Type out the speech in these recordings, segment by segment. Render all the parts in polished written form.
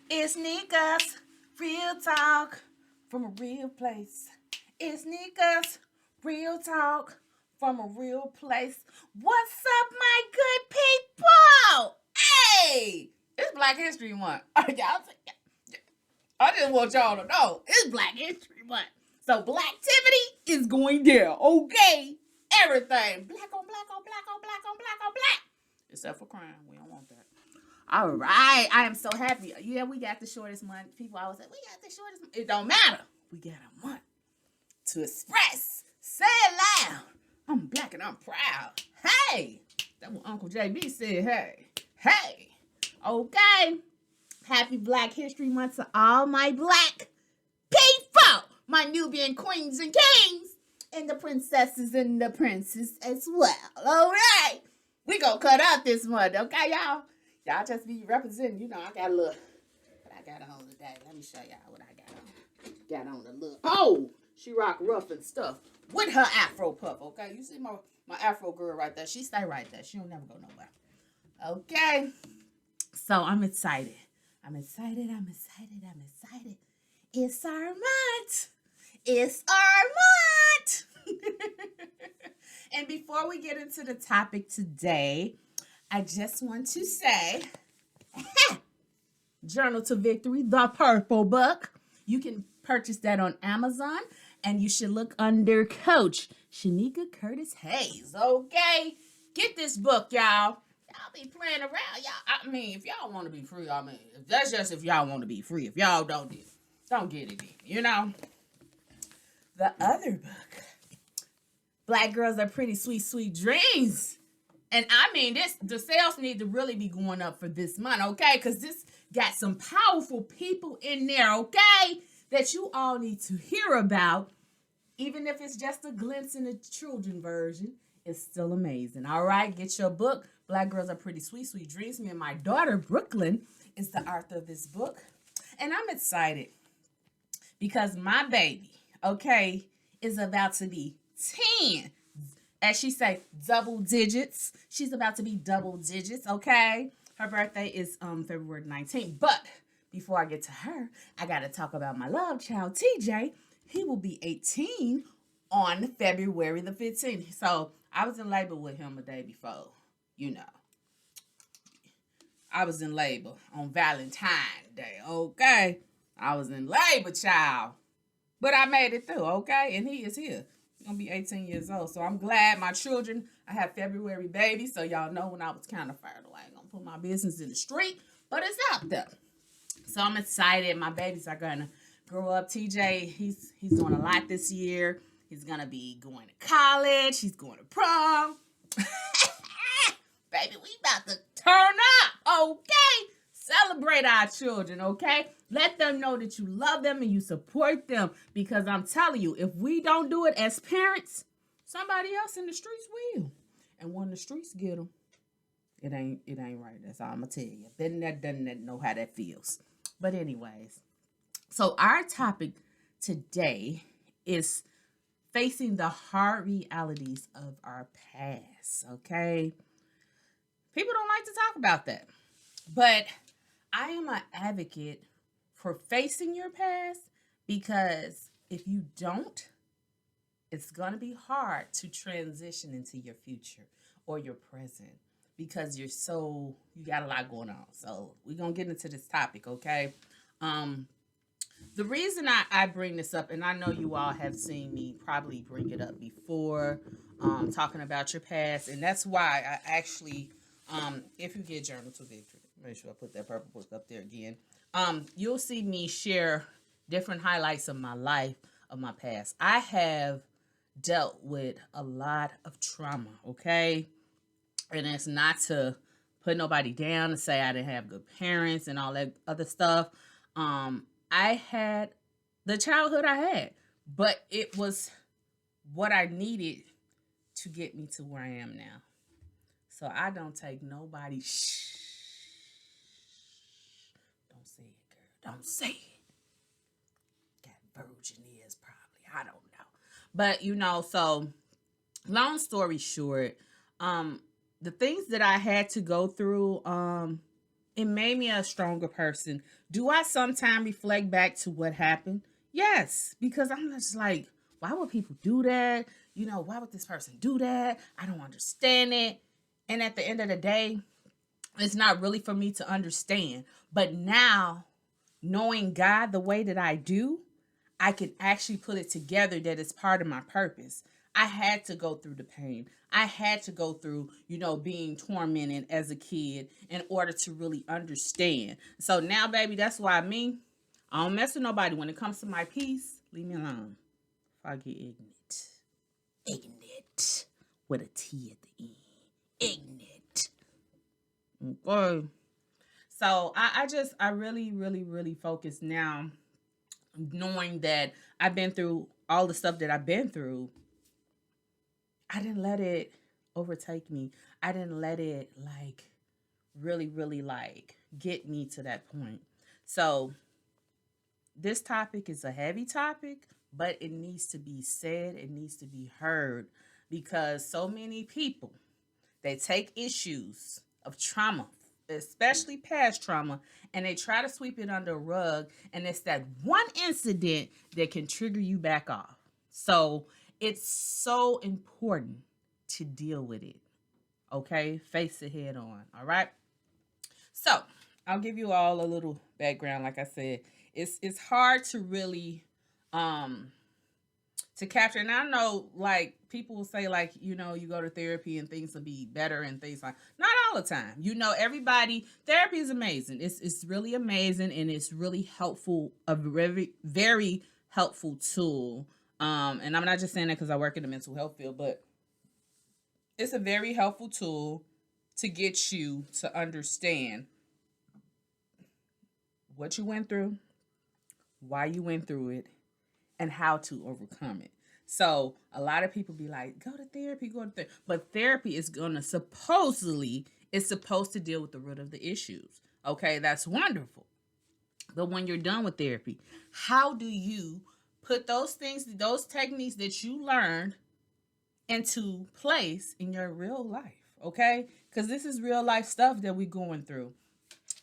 It's Nika's real talk from a real place. It's Nika's real talk from a real place. What's up, my good people? Hey, it's Black History Month. Y'all, I just want y'all to know it's Black History Month. So Blacktivity is going down, okay? Everything black on black on black on black on black on black, except for crime. We don't want that. All right, I am so happy. Yeah, we got the shortest month. People always say we got the shortest month. It don't matter. We got a month to express. Say it loud. I'm black and I'm proud. Hey, that's what Uncle JB said. Hey. Okay. Happy Black History Month to all my black people, my Nubian queens and kings, and the princesses and the princes as well. All right, we gonna cut out this month, okay, y'all? Y'all just be representing. You know, I got a little. What I got on today? Let me show y'all what I got on. Got on a little. Oh, she rock rough and stuff with her Afro puff. Okay, you see my Afro girl right there. She stay right there. She don't never go nowhere. Okay, so I'm excited. I'm excited. It's our month. It's our month. And before we get into the topic today, I just want to say, Journal to Victory, the purple book. You can purchase that on Amazon, and you should look under Coach Shanika Curtis Hayes. Okay, get this book, y'all. Y'all be playing around, y'all. I mean, if y'all want to be free, I mean, that's just if y'all want to be free. If y'all don't get it, you know. The other book, Black Girls Are Pretty Sweet, Sweet Dreams. And I mean, the sales need to really be going up for this month, okay? Because this got some powerful people in there, okay? That you all need to hear about. Even if it's just a glimpse in the children version, it's still amazing. All right, get your book. Black Girls Are Pretty Sweet, Sweet Dreams. Me and my daughter, Brooklyn, is the author of this book. And I'm excited because my baby, okay, is about to be 10. As she say, double digits. She's about to be double digits, okay? Her birthday is February 19th. But before I get to her, I got to talk about my love child, TJ. He will be 18 on February the 15th. So I was in labor with him a day before, you know. I was in labor on Valentine's Day, okay? I was in labor, child. But I made it through, okay? And he is here. He's going to be 18 years old. So I'm glad my children, I have February babies. So y'all know when I was kind of fired away. I ain't going to put my business in the street. But it's out there. So I'm excited. My babies are going to grow up. TJ, he's doing a lot this year. He's going to be going to college. He's going to prom. Baby, we about to turn up, okay? Celebrate our children, okay? Let them know that you love them and you support them. Because I'm telling you, if we don't do it as parents, somebody else in the streets will. And when the streets get them, it ain't right. That's all I'm going to tell you. Been there, done that, know how that feels. But anyways, so our topic today is facing the hard realities of our past, okay? People don't like to talk about that. But I am an advocate for facing your past because if you don't, it's going to be hard to transition into your future or your present because you got a lot going on. So we're going to get into this topic, okay? The reason I bring this up, and I know you all have seen me probably bring it up before, talking about your past, and that's why I actually, if you get Journal to Victory, make sure I put that purple book up there again. You'll see me share different highlights of my life, of my past. I have dealt with a lot of trauma, okay? And it's not to put nobody down and say I didn't have good parents and all that other stuff. I had the childhood I had, but it was what I needed to get me to where I am now. So I don't take nobody. Shh. Don't say it, girl. Don't say it. Got virgin ears, probably. I don't know. But so long story short, the things that I had to go through, It made me a stronger person. Do I sometimes reflect back to what happened? Yes, because I'm just like, why would people do that? Why would this person do that? I don't understand it. And at the end of the day, it's not really for me to understand. But now, knowing God the way that I do, I can actually put it together that it's part of my purpose. I had to go through the pain. I had to go through, being tormented as a kid in order to really understand. So now, baby, that's why I don't mess with nobody. When it comes to my peace, leave me alone. If I get ignorant. Ignorant. With a T at the end. Ignorant. Okay. So I really, really, really focus now, knowing that I've been through all the stuff that I've been through. I didn't let it overtake me. I didn't let it really, really get me to that point. So this topic is a heavy topic, but it needs to be said, it needs to be heard, because so many people, they take issues of trauma, especially past trauma, and they try to sweep it under a rug, and it's that one incident that can trigger you back off. So it's so important to deal with it. Okay? Face it head on. All right? So I'll give you all a little background. Like I said, it's hard to really to capture. And I know, people will say, you go to therapy and things will be better and things like, not all the time. Everybody, therapy is amazing. It's really amazing, and it's really helpful, a very, very helpful tool. And I'm not just saying that because I work in the mental health field, but it's a very helpful tool to get you to understand what you went through, why you went through it, and how to overcome it. So a lot of people be like, go to therapy, go to therapy. But therapy is it's supposed to deal with the root of the issues. Okay, that's wonderful. But when you're done with therapy, how do you put those techniques that you learned into place in your real life? Okay, because this is real life stuff that we're going through.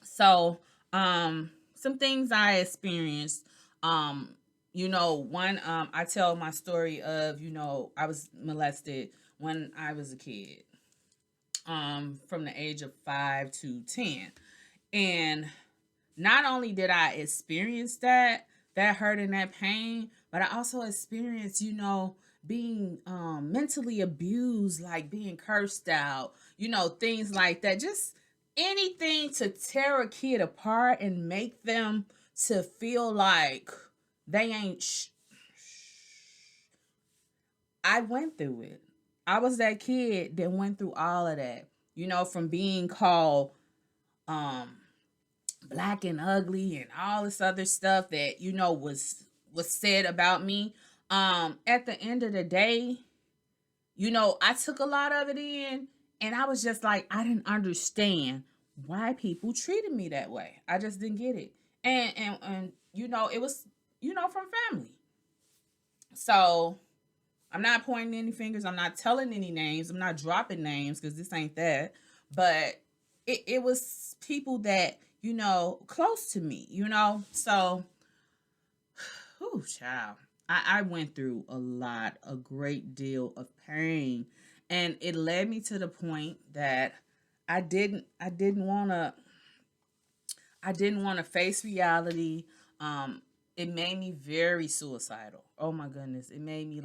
So some things I experienced, one, I tell my story of, I was molested when I was a kid, from the age of 5 to 10. And not only did I experience that hurt and that pain, but I also experienced, being mentally abused, like being cursed out, things like that. Just anything to tear a kid apart and make them to feel like they ain't. I went through it. I was that kid that went through all of that. From being called black and ugly and all this other stuff that was said about me. At the end of the day, I took a lot of it in, and I was just like, I didn't understand why people treated me that way. I just didn't get it. And it was, from family. So I'm not pointing any fingers. I'm not telling any names. I'm not dropping names because this ain't that. But it was people that, close to me, So, whew, child. I went through a great deal of pain. And it led me to the point that I didn't want to face reality. It made me very suicidal. Oh my goodness. It made me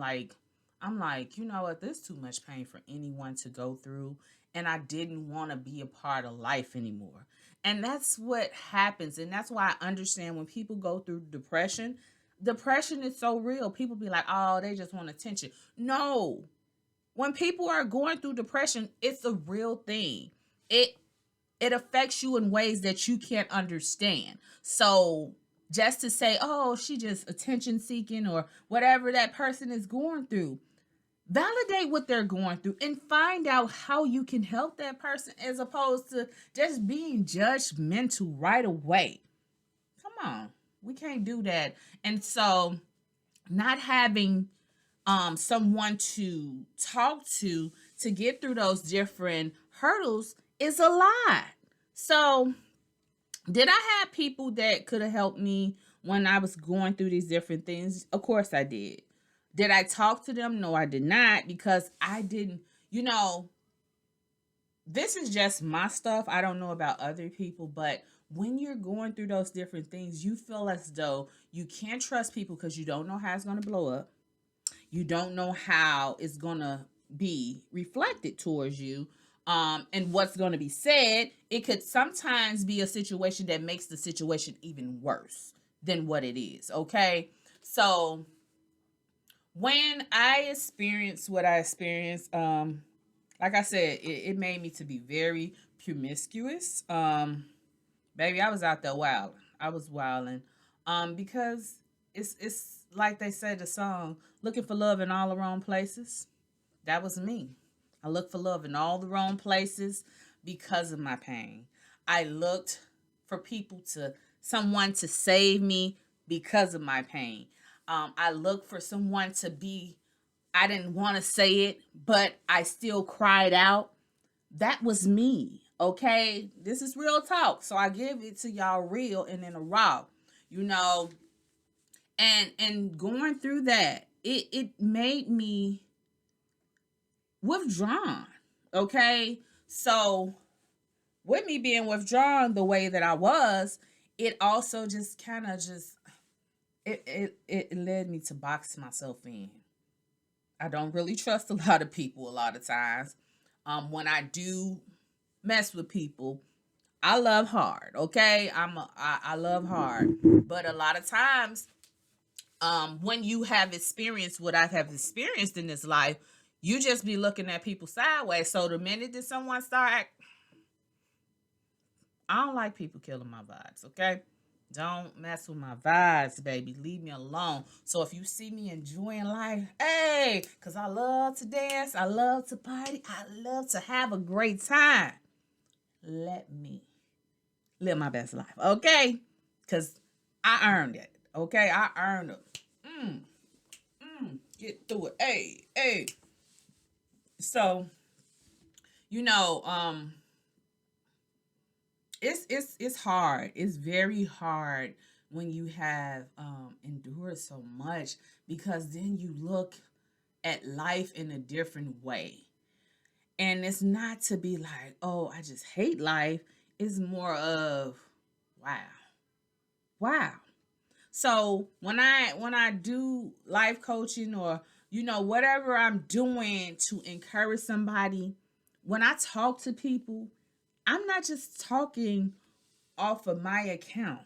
I'm like, you know what? There's too much pain for anyone to go through. And I didn't want to be a part of life anymore. And that's what happens. And that's why I understand when people go through depression. Depression is so real. People be like, oh, they just want attention. No. When people are going through depression, it's a real thing. It affects you in ways that you can't understand. So just to say, oh, she just attention seeking or whatever that person is going through, validate what they're going through and find out how you can help that person, as opposed to just being judgmental right away. Come on. We can't do that. And so not having someone to talk to get through those different hurdles is a lot. So Did I have people that could have helped me when I was going through these different things? Of course I did. Did I talk to them? No, I did not, because I didn't, you know, this is just my stuff. I don't know about other people, but when you're going through those different things, you feel as though you can't trust people because you don't know how it's going to blow up. You don't know how it's going to be reflected towards you. And what's going to be said. It could sometimes be a situation that makes the situation even worse than what it is. Okay. So when I experienced what I experienced, like I said, it made me to be very promiscuous. Baby, I was out there wild. I was wilding. Because it's like they said the song, looking for love in all the wrong places. That was me. I looked for love in all the wrong places because of my pain. I looked for someone to save me because of my pain. I looked for someone to be, I didn't want to say it, but I still cried out. That was me. Okay. This is real talk. So I give it to y'all real and in a raw, you know, and going through that, it made me withdrawn. Okay. So with me being withdrawn the way that I was, it also just kind of just it led me to box myself in. I don't really trust a lot of people a lot of times. When I do mess with people, I love hard. Okay, I love hard, but a lot of times, when you have experienced what I have experienced in this life, you just be looking at people sideways. So the minute that someone start, I don't like people killing my vibes. Okay. Don't mess with my vibes, baby. Leave me alone. So if you see me enjoying life, hey, because I love to dance, I love to party, I love to have a great time. Let me live my best life, okay? Because I earned it, okay? I earned it. Get through it. Hey, hey. So, you know, it's hard. It's very hard when you have endured so much, because then you look at life in a different way. And it's not to be like, oh, I just hate life. It's more of, wow. Wow. So when I do life coaching, or whatever I'm doing to encourage somebody, when I talk to people, I'm not just talking off of my account.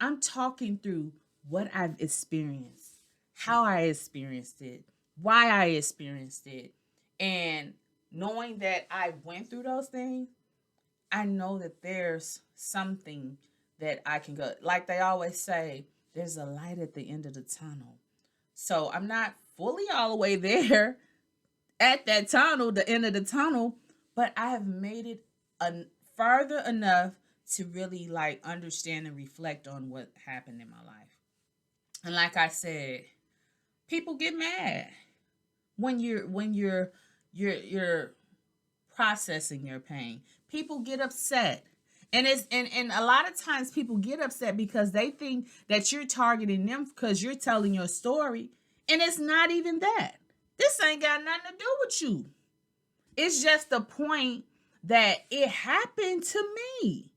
I'm talking through what I've experienced, how I experienced it, why I experienced it. And knowing that I went through those things, I know that there's something that I can go. Like they always say, there's a light at the end of the tunnel. So I'm not fully all the way there at that tunnel, the end of the tunnel, but I have made it further enough to really like understand and reflect on what happened in my life. And like I said, people get mad when you're processing your pain. People get upset. And a lot of times people get upset because they think that you're targeting them because you're telling your story. And it's not even that. This ain't got nothing to do with you. It's just the point that it happened to me.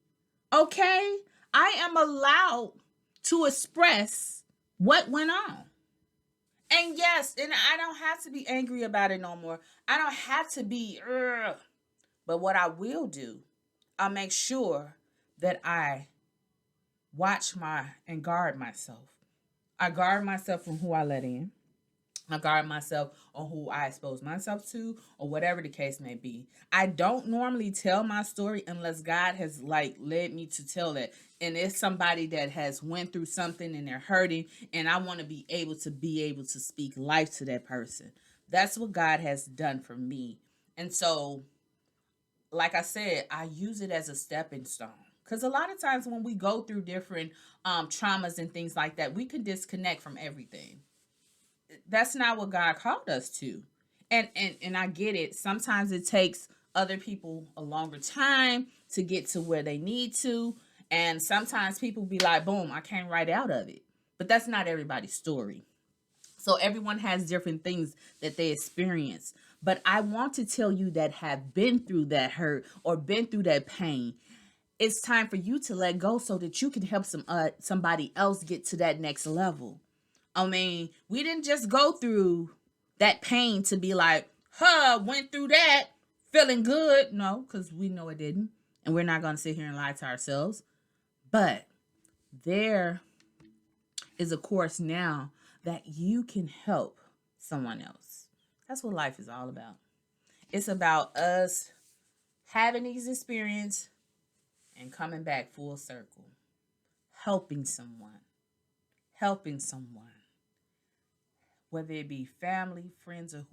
Okay? I am allowed to express what went on. And yes, and I don't have to be angry about it no more. I don't have to be, ugh. But what I will do, I'll make sure that I watch and guard myself. I guard myself from who I let in. I guard myself on who I expose myself to, or whatever the case may be. I don't normally tell my story unless God has like led me to tell it. And it's somebody that has went through something and they're hurting, and I want to be able to speak life to that person. That's what God has done for me. And so, like I said, I use it as a stepping stone. Because a lot of times when we go through different traumas and things like that, we can disconnect from everything. That's not what God called us to. And I get it. Sometimes it takes other people a longer time to get to where they need to. And sometimes people be like, boom, I came right out of it. But that's not everybody's story. So everyone has different things that they experience. But I want to tell you that have been through that hurt or been through that pain. It's time for you to let go so that you can help somebody else get to that next level. I mean, we didn't just go through that pain to be like, went through that feeling good. No, because we know it didn't. And we're not going to sit here and lie to ourselves. But there is a course now that you can help someone else. That's what life is all about. It's about us having these experiences and coming back full circle. Helping someone. Whether it be family, friends, or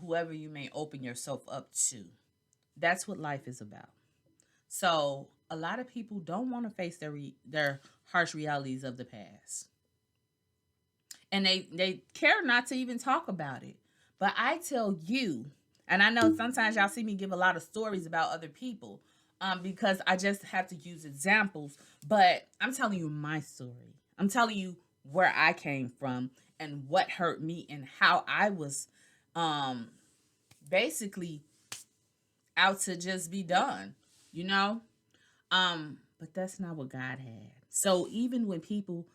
whoever you may open yourself up to. That's what life is about. So a lot of people don't want to face their harsh realities of the past. And they care not to even talk about it. But I tell you, and I know sometimes y'all see me give a lot of stories about other people because I just have to use examples. But I'm telling you my story. I'm telling you where I came from and what hurt me and how I was basically out to just be done, you know? But that's not what God had. So even when people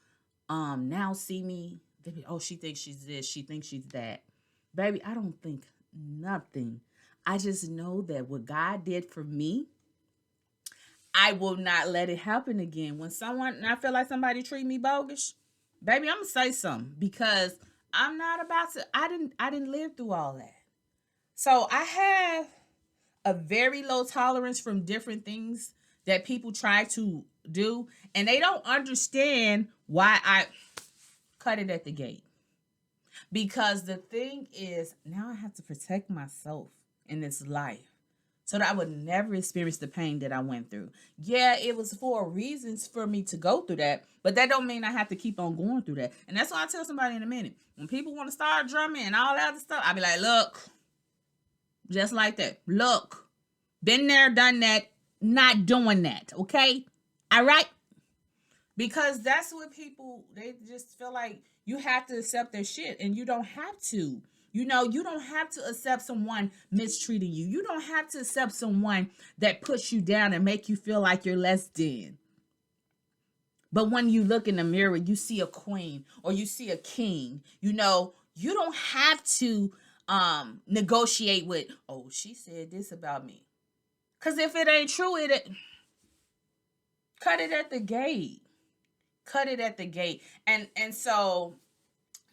now see me, they be, oh, she thinks she's this, she thinks she's that. Baby, I don't think nothing. I just know that what God did for me, I will not let it happen again. When I feel like somebody treat me bogus, baby, I'm gonna say something because I'm not about to. I didn't live through all that. So I have a very low tolerance from different things that people try to do, and they don't understand why I cut it at the gate. Because the thing is, now I have to protect myself in this life so that I would never experience the pain that I went through. Yeah, it was for reasons for me to go through that, but that don't mean I have to keep on going through that. And that's why I tell somebody in a minute. When people want to start drumming and all that other stuff, I be like, look, just like that. Look, been there, done that, not doing that, okay? All right? Because that's what people, they just feel like you have to accept their shit, and you don't have to. You know, you don't have to accept someone mistreating you. You don't have to accept someone that puts you down and make you feel like you're less than. But when you look in the mirror, you see a queen or you see a king, you know, you don't have to negotiate with, oh, she said this about me. Because if it ain't true, cut it at the gate. Cut it at the gate. And so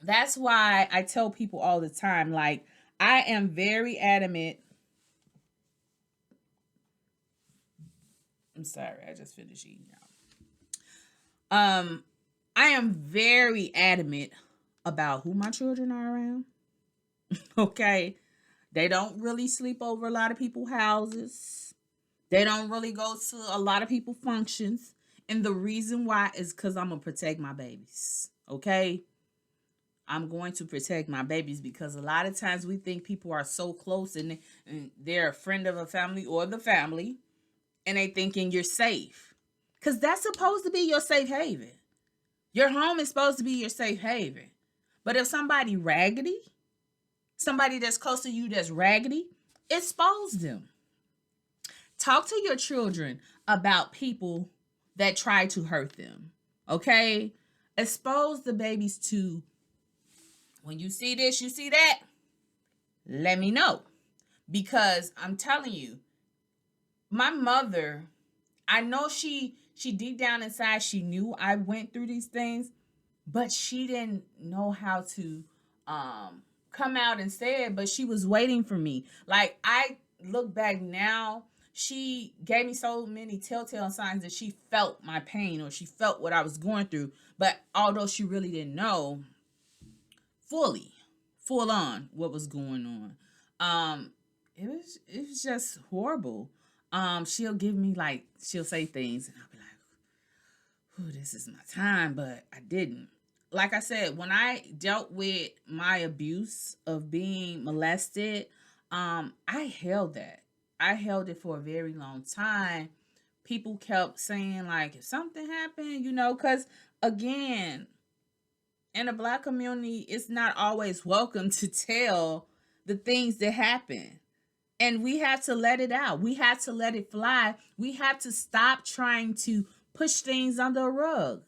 that's why I tell people all the time, like, I am very adamant. I'm sorry, I just finished eating now. I am very adamant about who my children are around. Okay. They don't really sleep over a lot of people's houses. They don't really go to a lot of people's functions. And the reason why is because I'm going to protect my babies. Okay? I'm going to protect my babies because a lot of times we think people are so close and they're a friend of a family or the family and they thinking you're safe. Because that's supposed to be your safe haven. Your home is supposed to be your safe haven. But if somebody raggedy, somebody that's close to you that's raggedy, expose them. Talk to your children about people that try to hurt them. Okay? Expose the babies to, when you see this, you see that, let me know. Because I'm telling you, my mother, I know she deep down inside, she knew I went through these things, but she didn't know how to come out and say it, but she was waiting for me. Like, I look back now, she gave me so many telltale signs that she felt my pain or she felt what I was going through. But although she really didn't know full on what was going on, it was just horrible. She'll give me, like, she'll say things and I'll be like, oh, this is my time, but I didn't. Like I said, when I dealt with my abuse of being molested, I held that. I held it for a very long time, people kept saying, like, if something happened, because again, in the Black community, it's not always welcome to tell the things that happen. And we have to let it out. We have to let it fly. We have to stop trying to push things under a rug.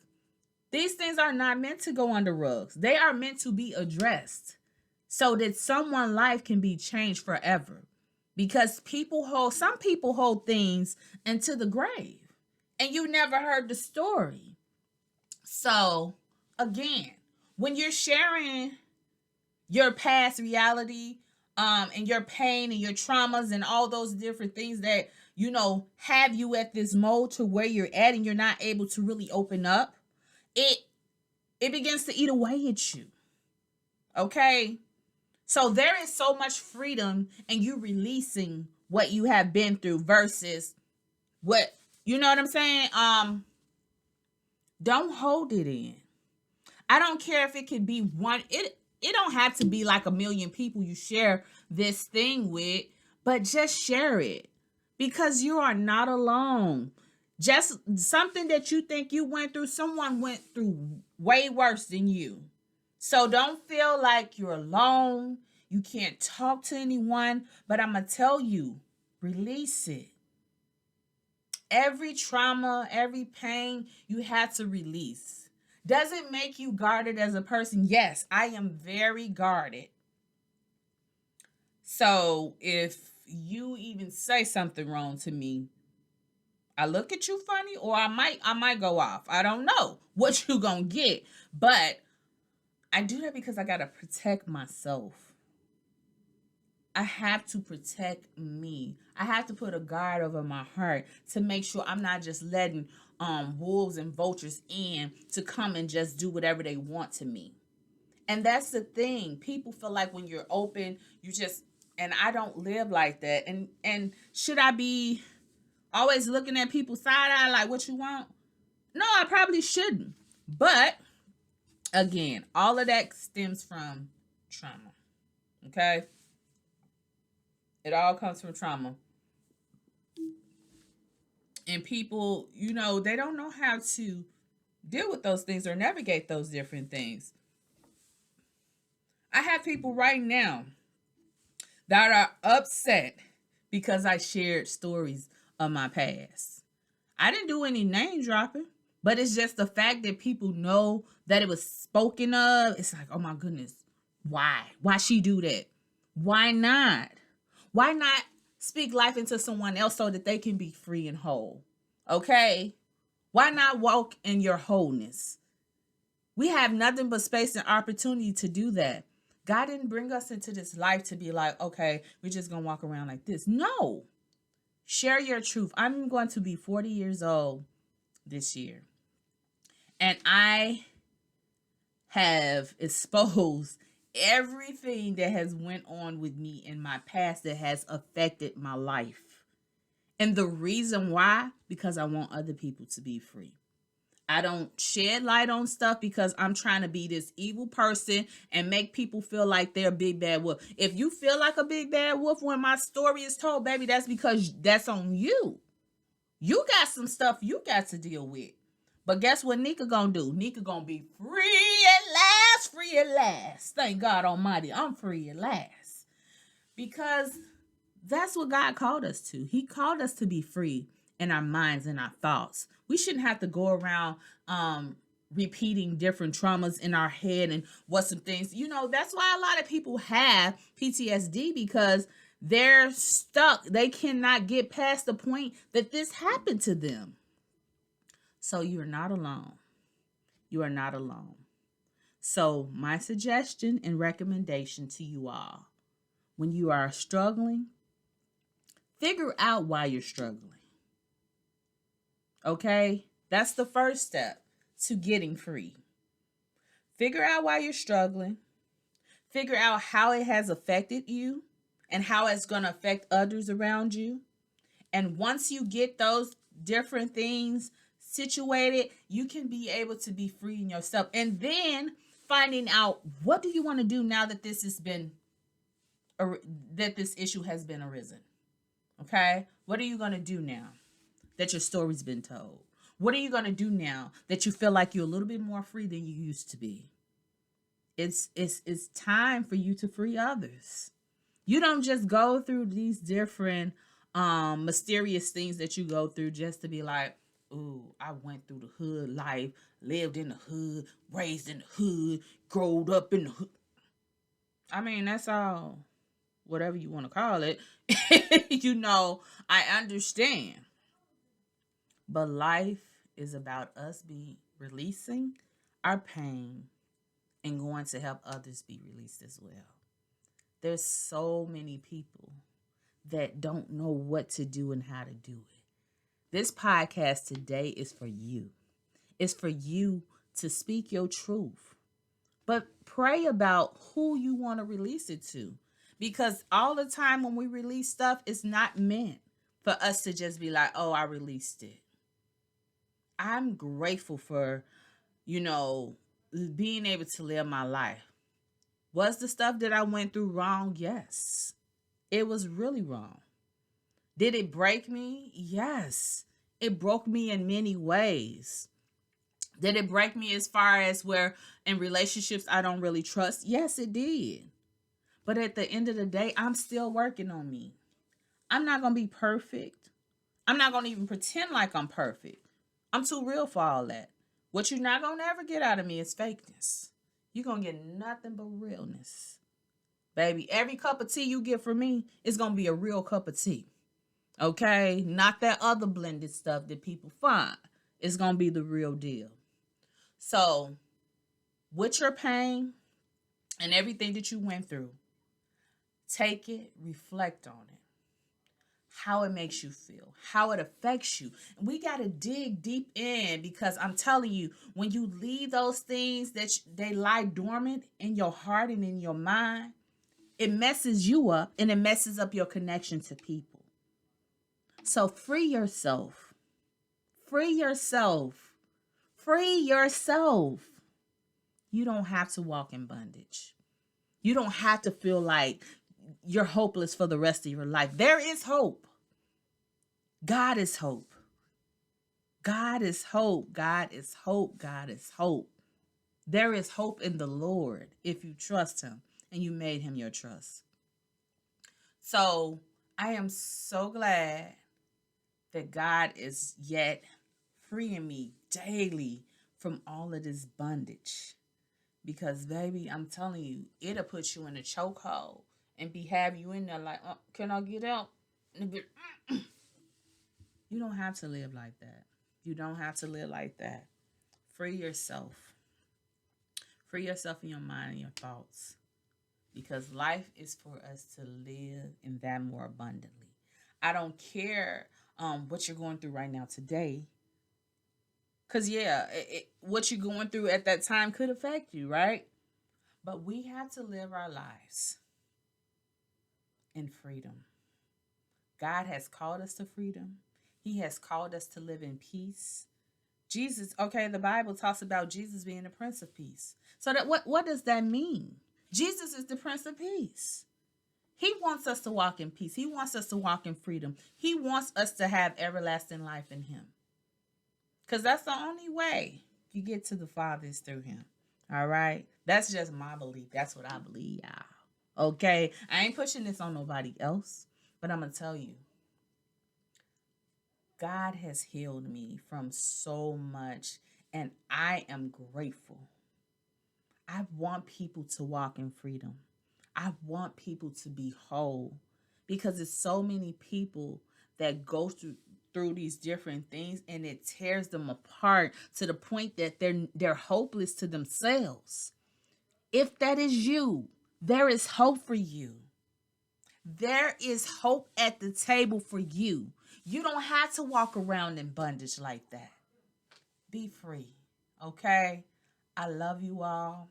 These things are not meant to go under rugs. They are meant to be addressed so that someone's life can be changed forever. Because some people hold things into the grave, and you never heard the story. So, again, when you're sharing your past reality, and your pain and your traumas and all those different things that, have you at this mode to where you're at and you're not able to really open up, it begins to eat away at you. Okay? So there is so much freedom in you releasing what you have been through versus what, you know what I'm saying? Don't hold it in. I don't care if it could be one, it don't have to be like 1 million people you share this thing with, but just share it, because you are not alone. Just something that you think you went through, someone went through way worse than you. So don't feel like you're alone. You can't talk to anyone, but I'm going to tell you, release it. Every trauma, every pain, you have to release. Does it make you guarded as a person? Yes, I am very guarded. So if you even say something wrong to me, I look at you funny, or I might go off. I don't know what you gonna get, but I do that because I gotta protect myself. I have to protect me. I have to put a guard over my heart to make sure I'm not just letting wolves and vultures in to come and just do whatever they want to me. And that's the thing. People feel like when you're open, you just, and I don't live like that. And should I be always looking at people side eye like, what you want? No, I probably shouldn't. But again, all of that stems from trauma. Okay? It all comes from trauma. And people, they don't know how to deal with those things or navigate those different things. I have people right now that are upset because I shared stories of my past. I didn't do any name dropping, but it's just the fact that people know that it was spoken of. It's like, oh my goodness, why? Why she do that? Why not? Why not speak life into someone else so that they can be free and whole? Okay? Why not walk in your wholeness? We have nothing but space and opportunity to do that. God didn't bring us into this life to be like, okay, we're just going to walk around like this. No. Share your truth. I'm going to be 40 years old this year. And I have exposed everything that has went on with me in my past that has affected my life. And the reason why, because I want other people to be free. I don't shed light on stuff because I'm trying to be this evil person and make people feel like they're a big bad wolf. If you feel like a big bad wolf when my story is told, baby, that's because that's on you. You got some stuff you got to deal with. But guess what Nika gonna do? Nika gonna be free at last, free at last. Thank God Almighty, I'm free at last. Because that's what God called us to. He called us to be free in our minds and our thoughts. We shouldn't have to go around repeating different traumas in our head and what some things. That's why a lot of people have PTSD, because they're stuck. They cannot get past the point that this happened to them. So you're not alone. You are not alone. So my suggestion and recommendation to you all, when you are struggling, figure out why you're struggling. Okay? That's the first step to getting free. Figure out why you're struggling. Figure out how it has affected you and how it's going to affect others around you. And once you get those different things situated, you can be able to be free in yourself. And then finding out, what do you want to do now that this issue has been arisen? Okay? What are you going to do now? that your story's been told? What are you going to do now that you feel like you're a little bit more free than you used to be? It's time for you to free others. You don't just go through these different mysterious things that you go through just to be like, ooh, I went through the hood life, lived in the hood, raised in the hood, growed up in the hood. I mean, that's all, whatever you want to call it. I understand. But life is about us be releasing our pain and going to help others be released as well. There's so many people that don't know what to do and how to do it. This podcast today is for you. It's for you to speak your truth. But pray about who you want to release it to. Because all the time when we release stuff, it's not meant for us to just be like, oh, I released it. I'm grateful for, being able to live my life. Was the stuff that I went through wrong? Yes. It was really wrong. Did it break me? Yes. It broke me in many ways. Did it break me as far as where in relationships I don't really trust? Yes, it did. But at the end of the day, I'm still working on me. I'm not going to be perfect. I'm not going to even pretend like I'm perfect. I'm too real for all that. What you're not going to ever get out of me is fakeness. You're going to get nothing but realness. Baby, every cup of tea you get from me is going to be a real cup of tea. Okay? Not that other blended stuff that people find. It's going to be the real deal. So, with your pain and everything that you went through, take it, reflect on it. How it makes you feel, how it affects you. And we got to dig deep in, because I'm telling you, when you leave those things that they lie dormant in your heart and in your mind, it messes you up and it messes up your connection to people. So free yourself. Free yourself. Free yourself. You don't have to walk in bondage. You don't have to feel like you're hopeless for the rest of your life. There is hope. God is hope. God is hope. God is hope. God is hope. There is hope in the Lord if you trust him and you made him your trust. So I am so glad that God is yet freeing me daily from all of this bondage. Because, baby, I'm telling you, it'll put you in a chokehold and have you in there like, can I get out? You don't have to live like that. You don't have to live like that. Free yourself. Free yourself in your mind and your thoughts. Because life is for us to live in that more abundantly. I don't care what you're going through right now today. Because, what you're going through at that time could affect you, right? But we have to live our lives in freedom. God has called us to freedom. He has called us to live in peace. Jesus, the Bible talks about Jesus being the Prince of Peace. So that what does that mean? Jesus is the Prince of Peace. He wants us to walk in peace. He wants us to walk in freedom. He wants us to have everlasting life in him. Because that's the only way you get to the Father is through him. All right? That's just my belief. That's what I believe, y'all. Okay? I ain't pushing this on nobody else. But I'm going to tell you. God has healed me from so much. And I am grateful. I want people to walk in freedom. I want people to be whole. Because there's so many people that go through these different things, and it tears them apart to the point that they're hopeless to themselves. If that is you, there is hope for you. There is hope at the table for you. You don't have to walk around in bondage like that. Be free, okay? I love you all.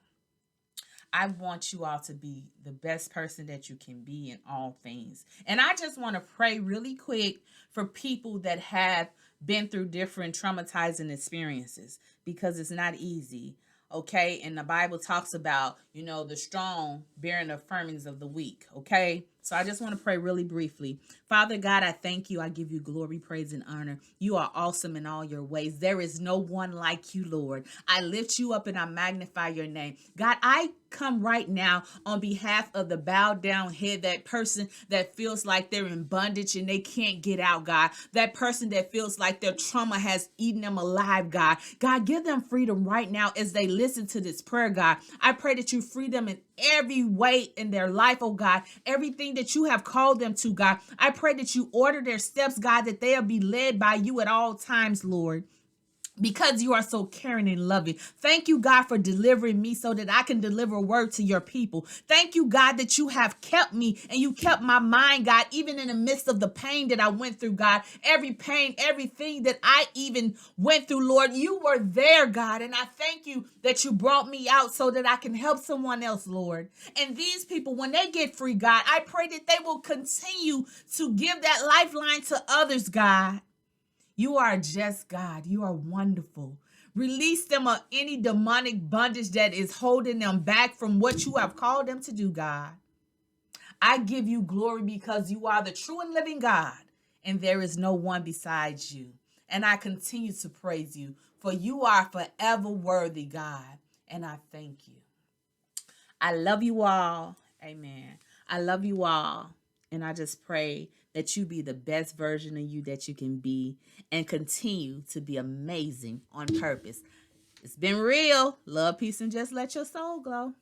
I want you all to be the best person that you can be in all things. And I just want to pray really quick for people that have been through different traumatizing experiences, because it's not easy. Okay. And the Bible talks about, the strong bearing the infirmities of the weak. Okay. So I just want to pray really briefly. Father God, I thank you. I give you glory, praise, and honor. You are awesome in all your ways. There is no one like you, Lord. I lift you up and I magnify your name. God, I come right now on behalf of the bowed down head, that person that feels like they're in bondage and they can't get out, God. That person that feels like their trauma has eaten them alive, God. God, give them freedom right now as they listen to this prayer, God. I pray that you free them in every way in their life, oh God. Everything that you have called them to, God. I pray that you order their steps, God, that they'll be led by you at all times, Lord, because you are so caring and loving. Thank you, God, for delivering me so that I can deliver a word to your people. Thank you, God, that you have kept me and you kept my mind, God, even in the midst of the pain that I went through, God. Every pain, everything that I even went through, Lord, you were there, God. And I thank you that you brought me out so that I can help someone else, Lord. And these people, when they get free, God, I pray that they will continue to give that lifeline to others, God. You are a just God. You are wonderful. Release them of any demonic bondage that is holding them back from what you have called them to do, God. I give you glory because you are the true and living God, and there is no one besides you. And I continue to praise you, for you are forever worthy, God. And I thank you. I love you all. Amen. I love you all. And I just pray that you be the best version of you that you can be and continue to be amazing on purpose. It's been real. Love, peace, and just let your soul glow.